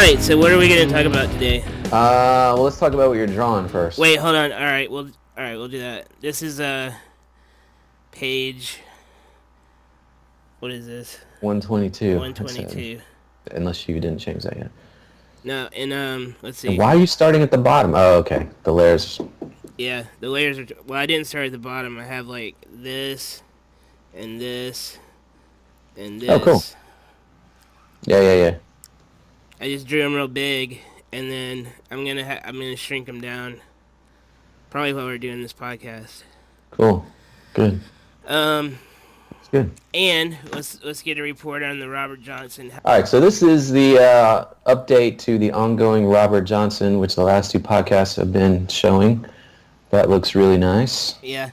Alright, so what are we going to talk about today? Well, let's talk about what you're drawing first. Wait, hold on. Alright, we'll do that. This is page... What is this? 122. 122. Unless you didn't change that yet. No, and let's see. And why are you starting at the bottom? Oh, okay. The layers. Yeah, the layers are... Well, I didn't start at the bottom. I have, like, this, and this, and this. Oh, cool. Yeah. I just drew them real big, and then I'm gonna shrink them down. Probably while we're doing this podcast. Cool. Good. It's good. And let's get a report on the Robert Johnson. All right, so this is the update to the ongoing Robert Johnson, which the last two podcasts have been showing. That looks really nice. Yeah,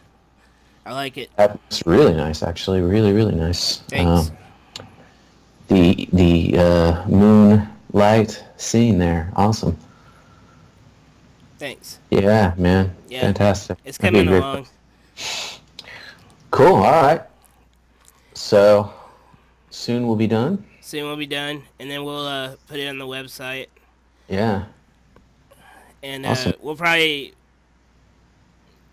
I like it. That looks really nice, actually. Really, really nice. Thanks. The moonlight scene there, awesome. Thanks. Yeah, man. Yeah. Fantastic. It's coming along. Cool, all right. So, soon we'll be done? Soon we'll be done, and then we'll put it on the website. Yeah. And awesome. We'll probably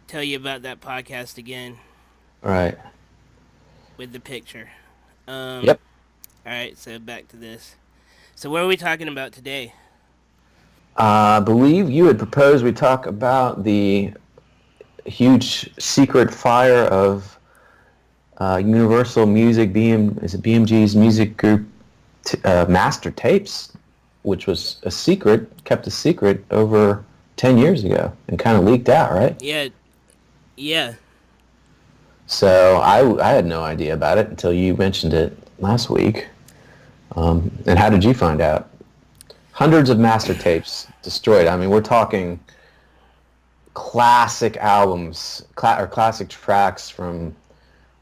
tell you about that podcast again. All right. With the picture. Yep. All right, so back to this. So what are we talking about today? I believe you had proposed we talk about the huge secret fire of Universal Music, BMG's music group master tapes, which was kept a secret over 10 years ago and kind of leaked out, right? Yeah. So I had no idea about it until you mentioned it last week. And how did you find out? Hundreds of master tapes destroyed. I mean, we're talking classic albums, or classic tracks from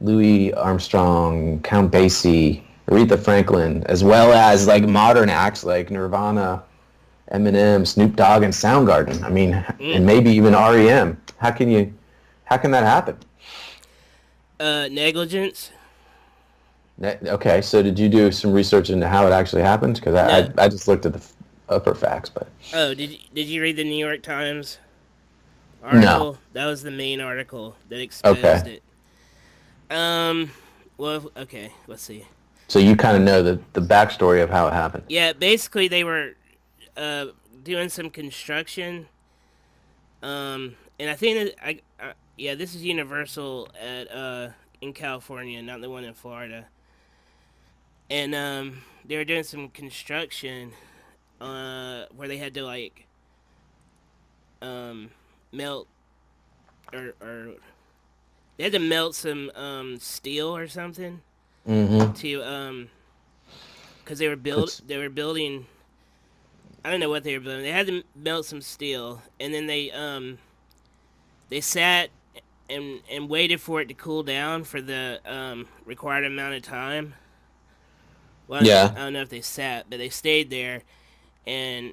Louis Armstrong, Count Basie, Aretha Franklin, as well as like modern acts like Nirvana, Eminem, Snoop Dogg, and Soundgarden. I mean, and maybe even REM. How can that happen? Negligence. Okay, so did you do some research into how it actually happened? Because I just looked at the upper facts, but... Oh, did you read the New York Times article? No. That was the main article that exposed it. Well, okay, let's see. So you kind of know the backstory of how it happened? Yeah, basically they were doing some construction, and I think that this is Universal in California, not the one in Florida. And they were doing some construction where they had to like melt or they had to melt some steel or something to because they were building. I don't know what they were building. They had to melt some steel, and then they sat and waited for it to cool down for the required amount of time. Well, yeah. I don't know if they sat, but they stayed there and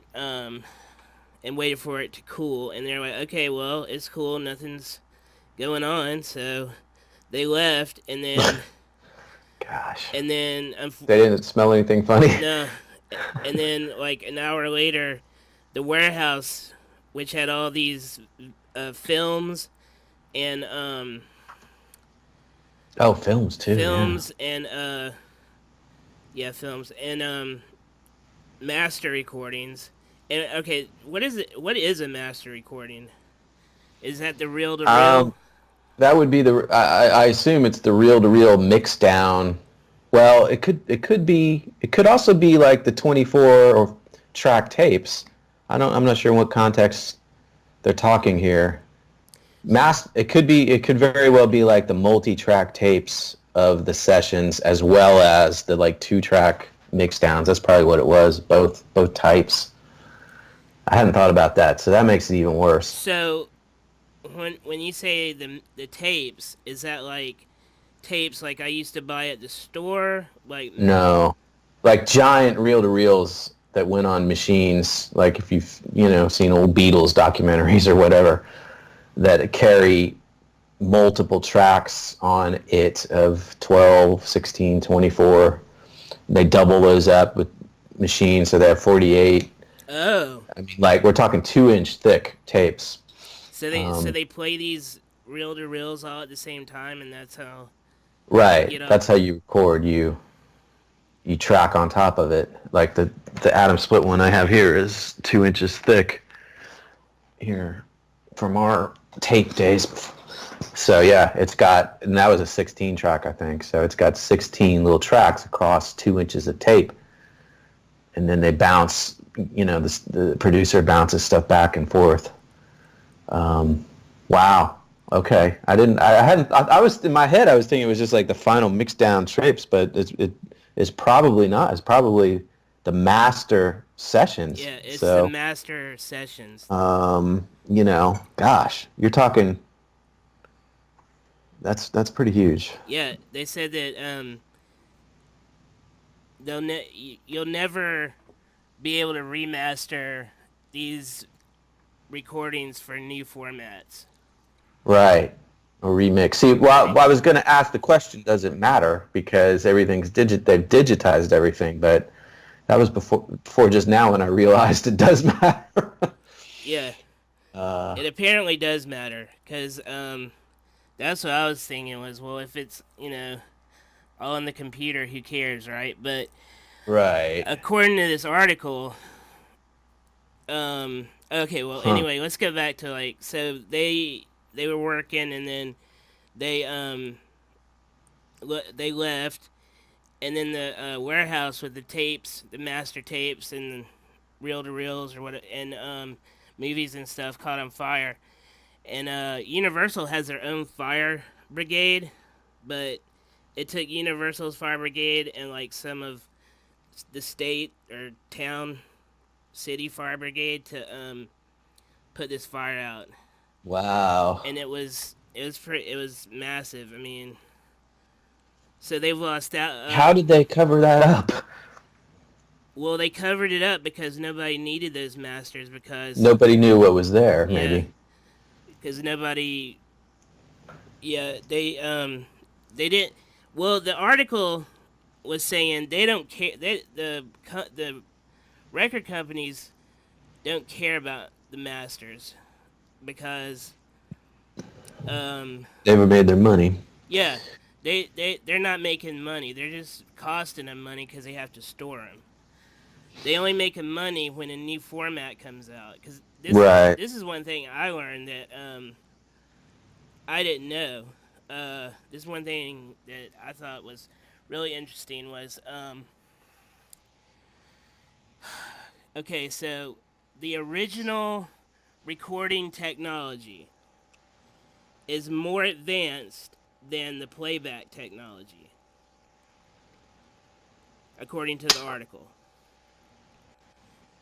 waited for it to cool. And they're like, okay, well, it's cool, nothing's going on. So they left, and then... Gosh. And then... they didn't smell anything funny? No. And then, like, an hour later, the warehouse, which had all these films and... Oh, films, too. Films and... Yeah, films and master recordings. And okay, what is it? What is a master recording? Is that the reel-to-reel? That would be the. I assume it's the reel-to-reel mix down. Well, it could be. It could also be like the 24 or track tapes. I'm not sure in what context they're talking here. It could very well be like the multi-track tapes of the sessions as well as the like 2-track mix downs. That's probably what it was, both types. I hadn't thought about that, so that makes it even worse. So when you say the tapes, is that like tapes like I used to buy at the store? Like no. Like giant reel-to-reels that went on machines, like if you've seen old Beatles documentaries or whatever, that carry multiple tracks on it of 12, 16, 24. They double those up with machines, so they have 48. Oh, I mean, like we're talking 2-inch thick tapes. so they play these reel to reels all at the same time, and that's how they Right. get all. That's how you record. You track on top of it. Like the Atomsplit one I have here is 2 inches thick. Here, from our tape days. So yeah, it's got, and that was a 16 track, I think. So it's got 16 little tracks across 2 inches of tape, and then they bounce. The producer bounces stuff back and forth. Wow. Okay. I didn't. I hadn't. I was in my head. I was thinking it was just like the final mix down tapes, but it's probably not. It's probably the master sessions. Yeah, it's the So master sessions. gosh, you're talking. That's pretty huge. Yeah, they said that you'll never be able to remaster these recordings for new formats. Right. A remix. See, well, I was going to ask the question, does it matter? Because everything's they've digitized everything, but that was before just now when I realized it does matter. Yeah, it apparently does matter because that's what I was thinking was, well, if it's all on the computer, who cares, right? But Right. according to this article, okay, well, Huh. anyway, let's go back to so they were working and then they they left, and then the warehouse with the tapes, the master tapes and reel to reels or what, and movies and stuff caught on fire. And Universal has their own fire brigade, but it took Universal's fire brigade and some of the state or town city fire brigade to put this fire out. Wow. And it was massive. I mean, so they've lost out. How did they cover that up? Well, they covered it up because nobody needed those masters because Nobody knew what was there, yeah, maybe. because nobody yeah they didn't. Well, the article was saying they don't care. The record companies don't care about the masters because um They never made their money. yeah, they're not making money. They're just costing them money because they have to store them. They only make money when a new format comes out. Because Right. this is one thing I learned that I didn't know. This one thing that I thought was really interesting was okay, so the original recording technology is more advanced than the playback technology, according to the article.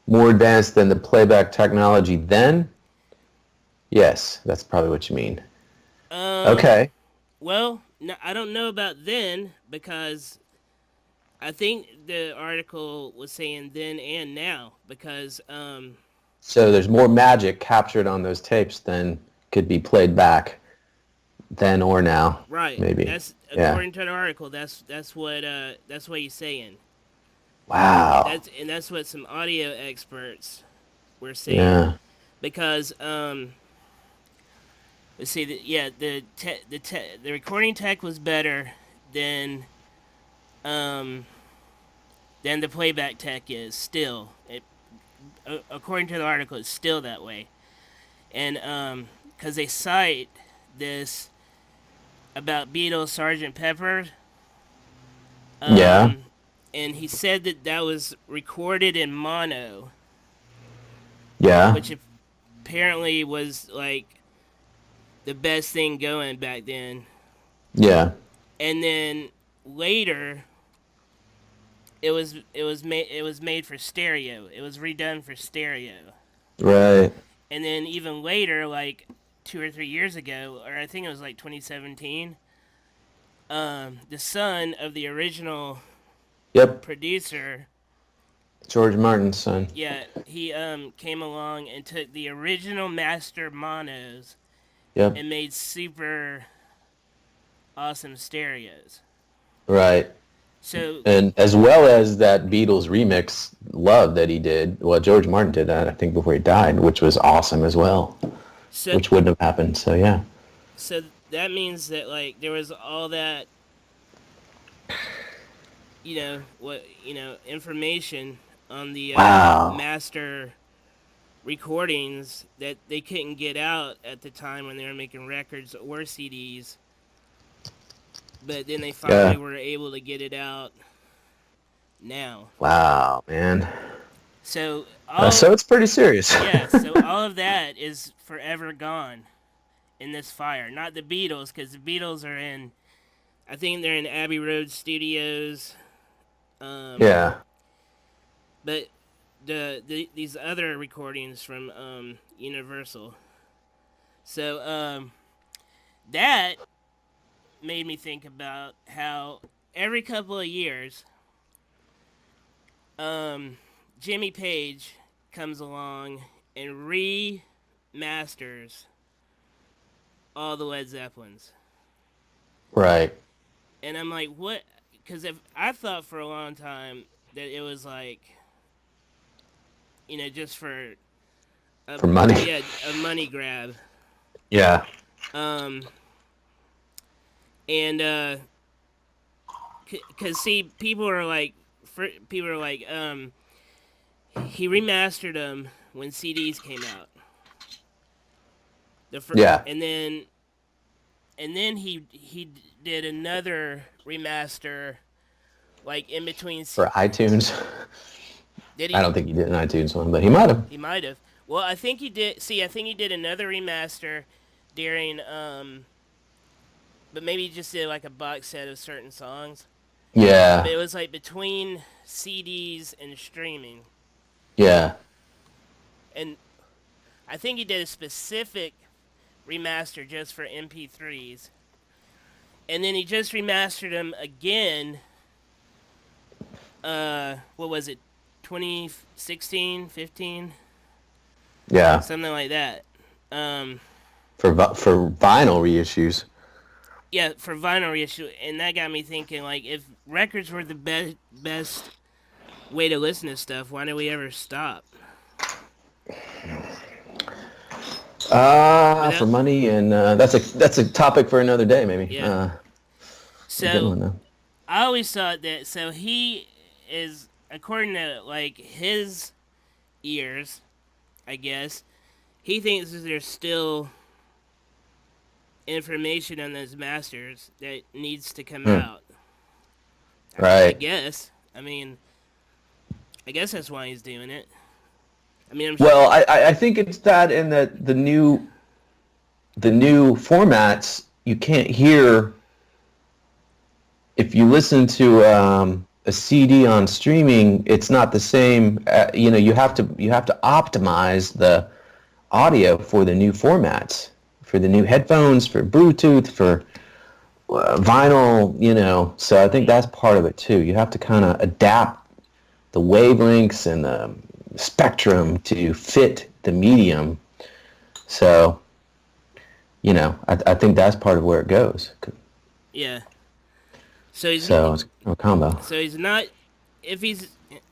More advanced than the playback technology then? Yes, that's probably what you mean. Um, Okay. well, no, I don't know about then because I think the article was saying then and now because So there's more magic captured on those tapes than could be played back then or now, right, maybe. that's Yeah. according to the article. That's what he's saying. Wow. That's what some audio experts were saying Yeah. because let's see, yeah, the recording tech was better than um than the playback tech is still. According to the article, it's still that way, and because they cite this about Beatles Sergeant Pepper, Yeah. um, and he said that that was recorded in mono, Yeah. which apparently was the best thing going back then. Yeah. And then later, it was made for stereo. It was redone for stereo. Right. And then even later, 2 or 3 years ago, or I think it was 2017, the son of the original Yep. producer, George Martin's son. yeah, he came along and took the original master monos Yep. and made super awesome stereos. Right. So And as well as that Beatles remix Love that he did. Well, George Martin did that, I think, before he died, which was awesome as well, so which wouldn't have happened. So, yeah. so that means that like there was all that information on the Wow. master recordings that they couldn't get out at the time when they were making records or CDs, but then they finally Yeah. were able to get it out now. Wow, man. So all So it's pretty serious. yeah, so all of that is forever gone in this fire. Not the Beatles, because the Beatles are in. I think they're in Abbey Road Studios. Um, Yeah. but these other recordings from Universal. So that made me think about how every couple of years, um, Jimmy Page comes along and remasters all the Led Zeppelins, Right. and I'm like, what? Because if I thought for a long time that it was like, just for a For money. yeah a money grab, Yeah. um, and because see, people are like, he remastered them when CDs came out. Yeah. And then he did another remaster like in between. For iTunes. Did I he? don't think he did an iTunes one, but he might have. He might have. Well, I think he did. See, I think he did another remaster during but maybe he just did like a box set of certain songs. But Yeah. it was like between CDs and streaming, Yeah. and I think he did a specific remaster just for MP3s, and then he just remastered them again. What was it? 2016, 15, Yeah. something like that. Um, For vinyl reissues. yeah, for vinyl reissue, and that got me thinking. Like, if records were the best way to listen to stuff, why did we ever stop? But For money, and that's a topic for another day, maybe. yeah. A good So one though. I always thought that. So he is, according to like his ears, I guess, he thinks that there's still information on those masters that needs to come Hmm. out. I Right. guess. I mean, I guess that's why he's doing it. I mean, Well, I think it's that, in that the new formats, you can't hear, if you listen to a CD on streaming, it's not the same. You have to optimize the audio for the new formats, for the new headphones, for Bluetooth, for vinyl. So I think that's part of it too. You have to kind of adapt the wavelengths and the spectrum to fit the medium. So, I think that's part of where it goes. yeah. So he's So it's a combo. so he's not if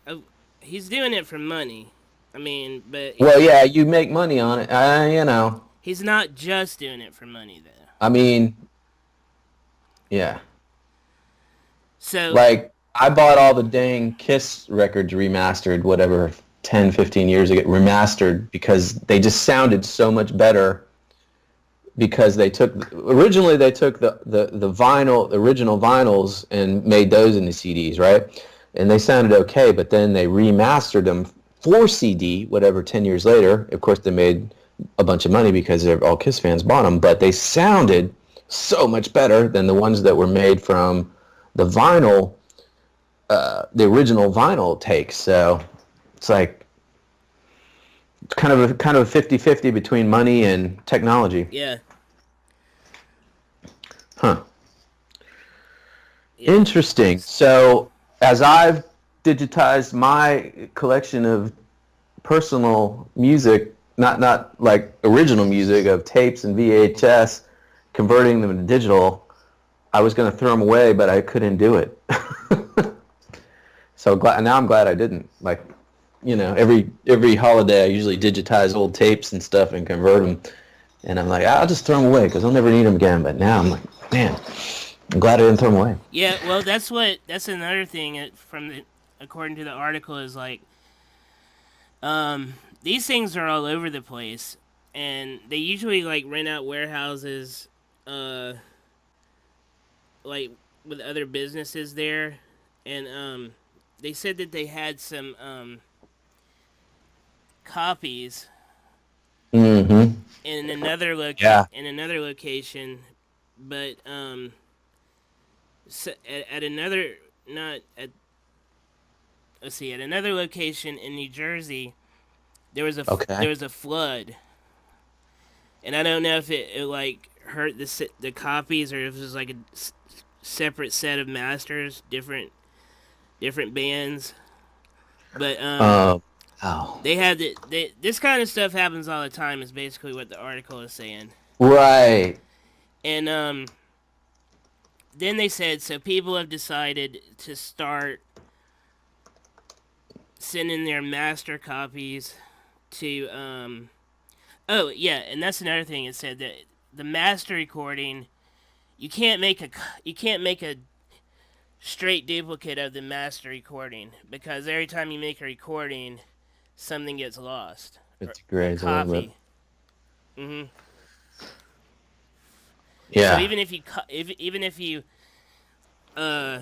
uh, he's doing it for money. I mean, but Well, yeah, you make money on it. he's not just doing it for money though. I mean, yeah. So Like, I bought all the dang Kiss records remastered, whatever, 10, 15 years ago, remastered, because they just sounded so much better, because originally they took the vinyl, the original vinyls, and made those into CDs, right? And they sounded okay, but then they remastered them for CD, whatever, 10 years later. Of course, they made a bunch of money because all Kiss fans bought them, but they sounded so much better than the ones that were made from the vinyl, the original vinyl takes. So it's like, it's kind of a 50-50 between money and technology. yeah, Huh. yeah. Interesting. So as I've digitized my collection of personal music, not like original music, of tapes and VHS, converting them to digital, I was going to throw them away, but I couldn't do it. So now I'm glad I didn't. Like, every holiday I usually digitize old tapes and stuff and convert them. And I'm like, I'll just throw them away because I'll never need them again. But now I'm like, man, I'm glad I didn't throw them away. Yeah, well, that's another thing according to the article is like, these things are all over the place, and they usually like rent out warehouses, uh, like with other businesses there, and they said that they had some copies Mm-hmm. Yeah. in another location, but so at another not at let's see, at another location in New Jersey, Okay. there was a flood, and I don't know if it like hurt the copies, or if it was like a separate set of masters, different bands, but Oh. they had this kind of stuff happens all the time. Is basically what the article is saying, Right. and then they said so people have decided to start sending their master copies to oh yeah, and that's another thing. It said that the master recording, you can't make a straight duplicate of the master recording, because every time you make a recording, something gets lost, It or a degrades a little bit. copy. Hmm. So Yeah. even if you uh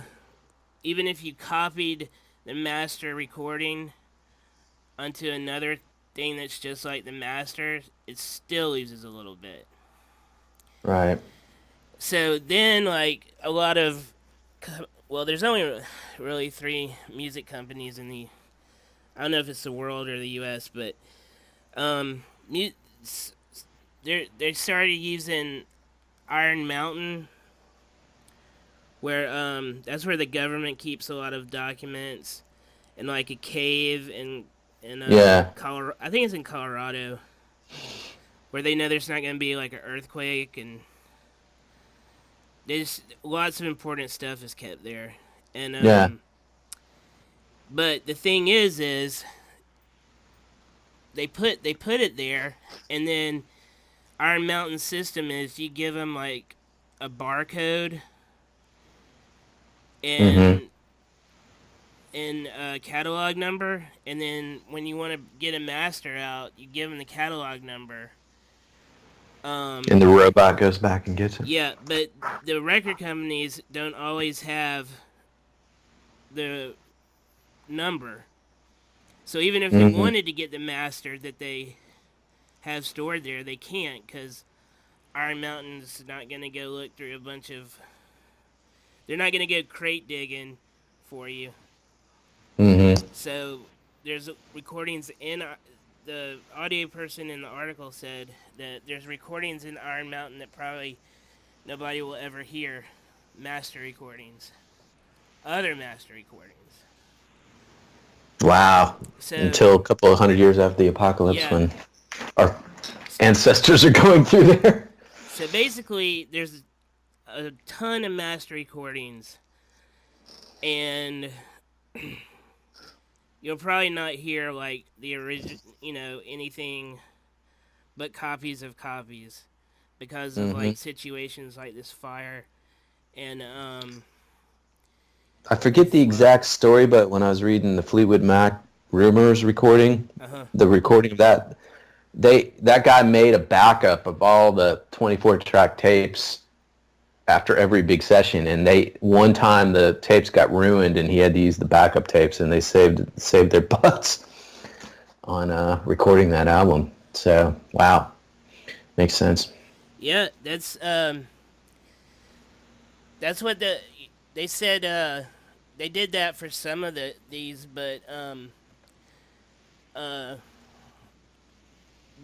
even if you copied the master recording onto another thing that's just like the master, it still loses a little bit. Right. So then, like a lot of, well, there's only really three music companies in the. I don't know if it's the world or the U.S., but um, they started using Iron Mountain, where that's where the government keeps a lot of documents in like a cave in Yeah. Colorado. I think it's in Colorado, where they know there's not going to be like an earthquake, and there's lots of important stuff is kept there. And Yeah. but the thing is they put it there, and then Iron Mountain system is you give them like a barcode Mm-hmm. and a catalog number, and then when you want to get a master out, you give them the catalog number. And the robot goes back and gets it. Yeah, but the record companies don't always have the number. So even if they Mm-hmm. wanted to get the master that they have stored there, they can't, because Iron Mountain's not going to go look through a bunch of. They're not going to go crate digging for you. Mm-hmm. So there's recordings in. The audio person in the article said that there's recordings in Iron Mountain that probably nobody will ever hear. Master recordings. Other master recordings. Wow. So, Until a couple of 100 years after the apocalypse, yeah. when our ancestors are going through there. So basically, there's a ton of master recordings, and you'll probably not hear like the original, anything but copies of copies, because of Mm-hmm. like situations like this fire, and I forget the exact story, but when I was reading the Fleetwood Mac Rumors recording, uh-huh. the recording of that guy made a backup of all the 24 track tapes after every big session, and one time the tapes got ruined and he had to use the backup tapes, and they saved their butts on recording that album. So wow, makes sense. Yeah, that's what they said. They did that for some of these, uh,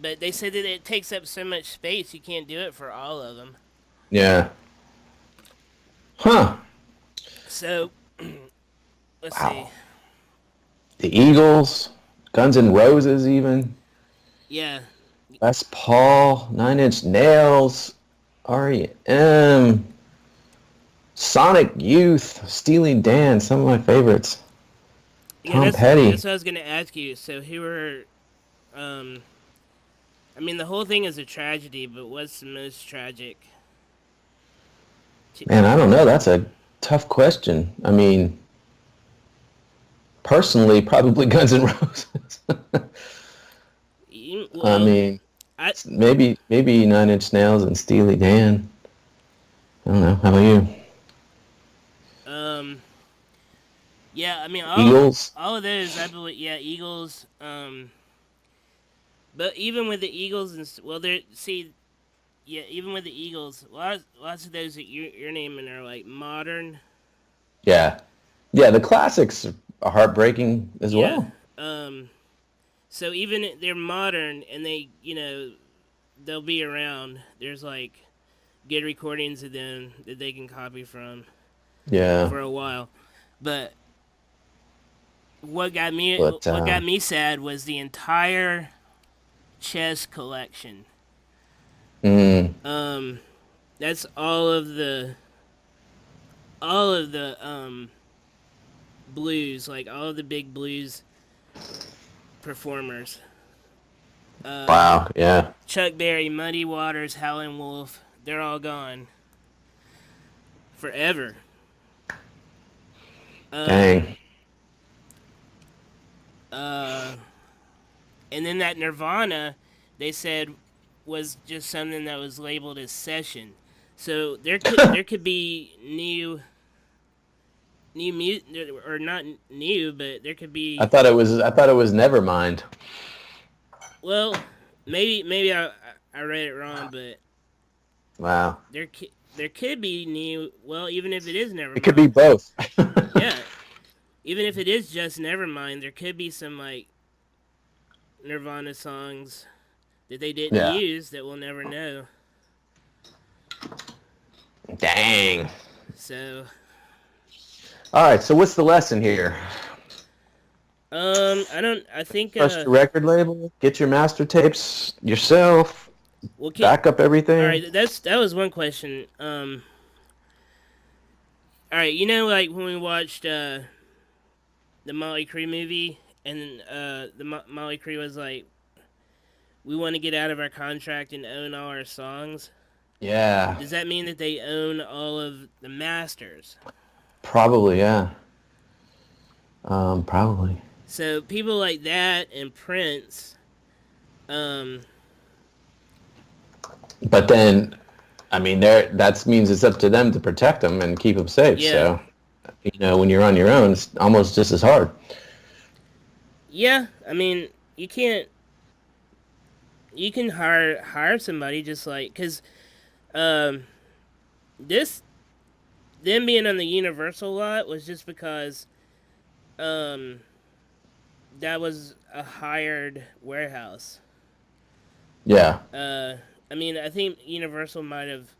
but they said that it takes up so much space you can't do it for all of them. Yeah. Huh. So let's see. Wow. The Eagles, Guns N' Roses, even Yeah, Les Paul, Nine Inch Nails, REM, Sonic Youth, Steely Dan, some of my favorites. Yeah, Tom that's Petty. what I was gonna ask you. So who were um I mean the whole thing is a tragedy, but what's the most tragic? Man, I don't know. That's a tough question. I mean, personally, probably Guns N' Roses. I Well, mean, I maybe Nine Inch Nails and Steely Dan. I don't know. How about you? um yeah, I mean Eagles. all of those I believe, yeah, Eagles, but even with the Eagles well, there, see, yeah, even with the Eagles, lots of those that you're naming are like modern. Yeah, yeah. The classics are heartbreaking as Yeah. well. Um so even they're modern and they'll be around. There's like good recordings of them that they can copy from Yeah, for a while. But but what got me sad was the entire chess collection. mm, Um that's all of the blues, like all of the big blues performers. Uh wow, yeah, Chuck Berry, Muddy Waters, Howlin' Wolf, they're all gone forever. Um dang. uh and then that Nirvana, they said, was just something that was labeled as session. So there could be new music, or not new, but there could be, I thought it was Nevermind. well, maybe I read it wrong, but Wow, there could be new. Well, even if it is it could be Nevermind, both. yeah, even if it is just Nevermind, there could be some like Nirvana songs that they didn't Yeah. use that we'll never know. Dang. So, All right. So what's the lesson here? I don't. I think. Trust your record label. Get your master tapes yourself. Well, Back up all everything. right. That was one question. All right. Like when we watched the Molly Crue movie, and the Molly Crue was like, "We want to get out of our contract and own all our songs." Yeah. Does that mean that they own all of the masters? Probably. Yeah. Probably. So people like that and Prince, um, But then, I mean, there that means it's up to them to protect them and keep them safe. yeah, So, when you're on your own, it's almost just as hard. yeah. I mean, you can't. You can hire somebody just like, because um this them being on the Universal lot was just because um that was a hired warehouse. Yeah. Uh, I mean, I think Universal might have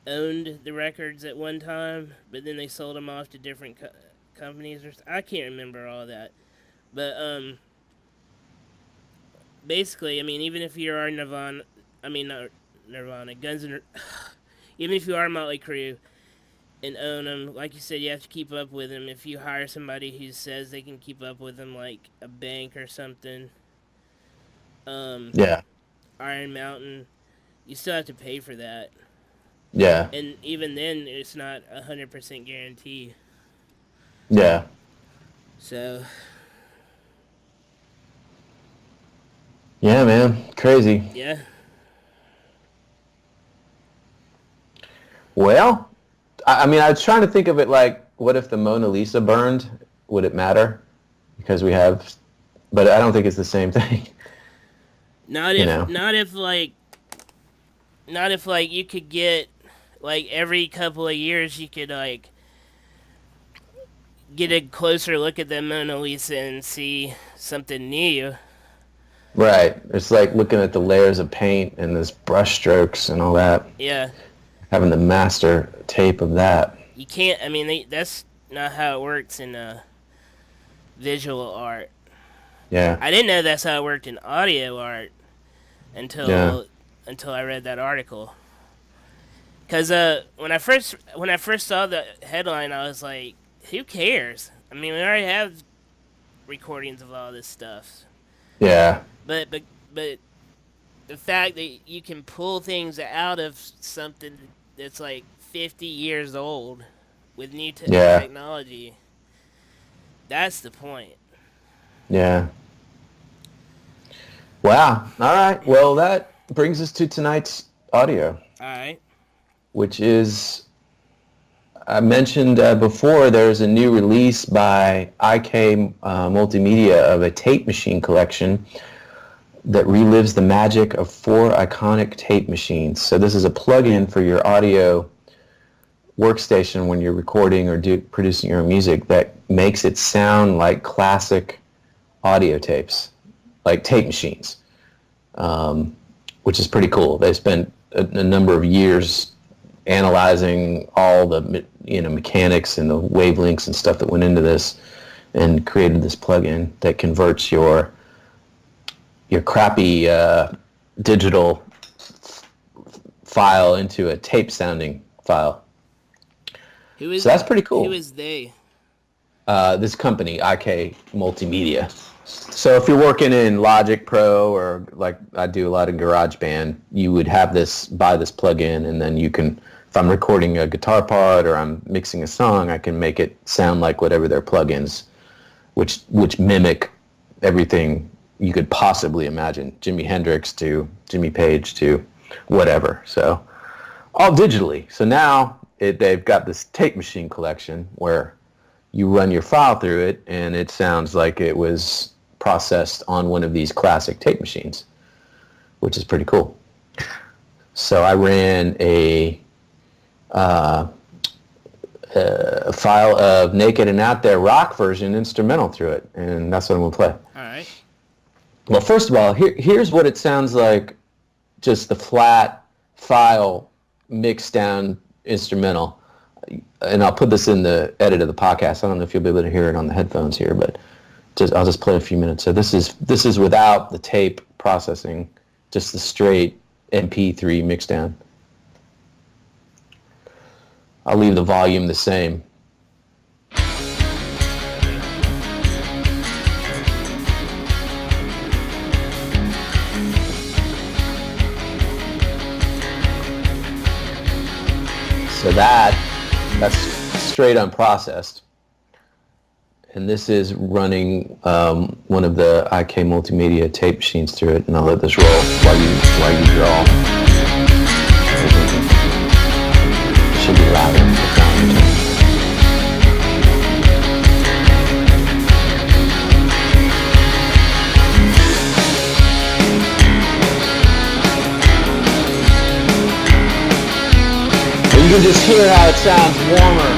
owned the records at one time, but then they sold them off to different companies, or I can't remember all that. But basically, I mean, even if you are Nirvana, I mean not Nirvana, Guns and even if you are Motley Crue and own them, like you said, you have to keep up with them. If you hire somebody who says they can keep up with them, like a bank or something, um, Yeah. Iron Mountain, you still have to pay for that. Yeah. And even then, it's not 100% guarantee. Yeah. So Yeah, man. Crazy. yeah, Well, I mean, I was trying to think of it like, what if the Mona Lisa burned? Would it matter? Because we have, but I don't think it's the same thing. not You if know. not if like not if like you could get, like, every couple of years you could like get a closer look at the Mona Lisa and see something new. Right. It's like looking at the layers of paint and this brush strokes and all that. Yeah, Having the master tape of that. you can't. I mean, that's not how it works in visual art. Yeah. I didn't know that's how it worked in audio art Yeah. until I read that article. Cause when I first saw the headline, I was like, "Who cares?" I mean, we already have recordings of all this stuff. Yeah. But the fact that you can pull things out of something that's like 50 years old with new Yeah. technology, that's the point. Yeah. Wow. All right. Well, that brings us to tonight's audio, All right. which is, I mentioned before, there's a new release by IK Multimedia of a tape machine collection that relives the magic of 4 iconic tape machines. So this is a plug-in for your audio workstation when you're recording or producing your own music that makes it sound like classic audio tapes, like tape machines, which is pretty cool. They spent a number of years analyzing all the mechanics and the wavelengths and stuff that went into this, and created this plugin that converts your crappy digital file into a tape sounding file. So that's pretty cool. Who is they? This company, IK Multimedia. So if you're working in Logic Pro, or like I do a lot of GarageBand, you would have buy this plugin, and then you can, if I'm recording a guitar part or I'm mixing a song, I can make it sound like whatever their plugins, which mimic everything you could possibly imagine, Jimi Hendrix to Jimmy Page to whatever. So all digitally. So now they've got this tape machine collection where you run your file through it, and it sounds like it was processed on one of these classic tape machines, which is pretty cool. So I ran a file of Naked and Out There rock version instrumental through it, and that's what I'm going to play. All right. Well, first of all, here's what it sounds like, just the flat file mixed down instrumental. And I'll put this in the edit of the podcast. I don't know if you'll be able to hear it on the headphones here, but I'll just play a few minutes. So this is without the tape processing, just the straight MP3 mix down. I'll leave the volume the same. So that's straight unprocessed. And this is running one of the IK Multimedia tape machines through it, and I'll let this roll while you draw. It should be louder. You can just hear how it sounds warmer.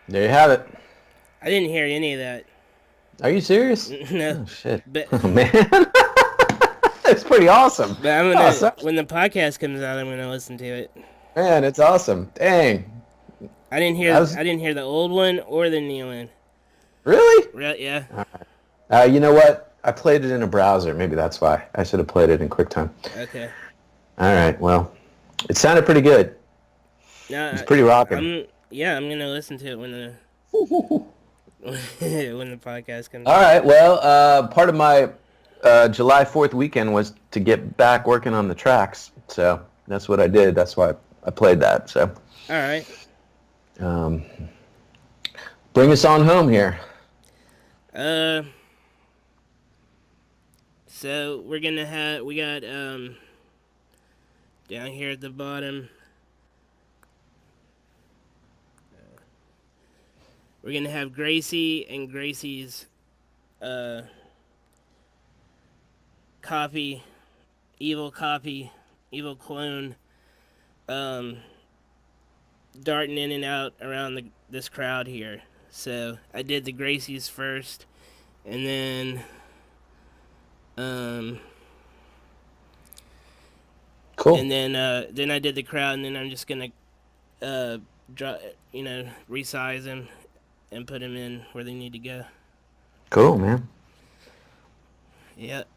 There you have it. I didn't hear any of that. Are you serious? No, Oh shit! but Oh man, it's pretty awesome. but I'm Oh, gonna when the podcast comes out, I'm gonna listen to it. man, it's awesome. Dang. I didn't hear the old one or the new one. Really? Yeah. You know what? I played it in a browser. Maybe that's why. I should have played it in QuickTime. Okay. All right. Well, it sounded pretty good. No, It's pretty rocking. I'm gonna listen to it when the when the podcast comes All out. right. Well, part of my July 4th weekend was to get back working on the tracks. So that's what I did. That's why I played that. So. All right. Bring us on home here. So we got down here at the bottom. We're gonna have Gracie and Gracie's copy, evil clone, darting in and out around this crowd here. So I did the Gracies first, and then Cool. and then I did the crowd, and then I'm just gonna resize them and put them in where they need to go. Cool, man. Yep.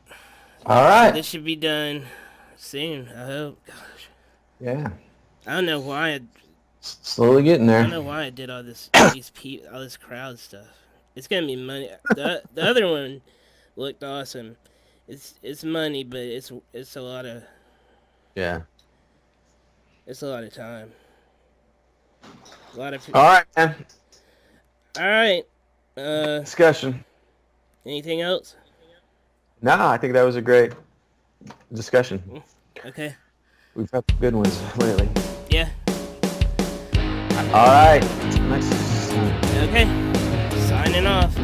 All right. So this should be done soon, I hope. Gosh. Yeah. I don't know why Slowly getting I there. don't know why I did all this all this crowd stuff. It's gonna be money. The other one looked awesome. It's money, but it's a lot of Yeah. it's a lot of time. A lot of. All right, man. All right. Discussion. Anything else? No, I think that was a great discussion. Okay. We've had good ones lately. Yeah. All right. Until next time. Okay. Signing off.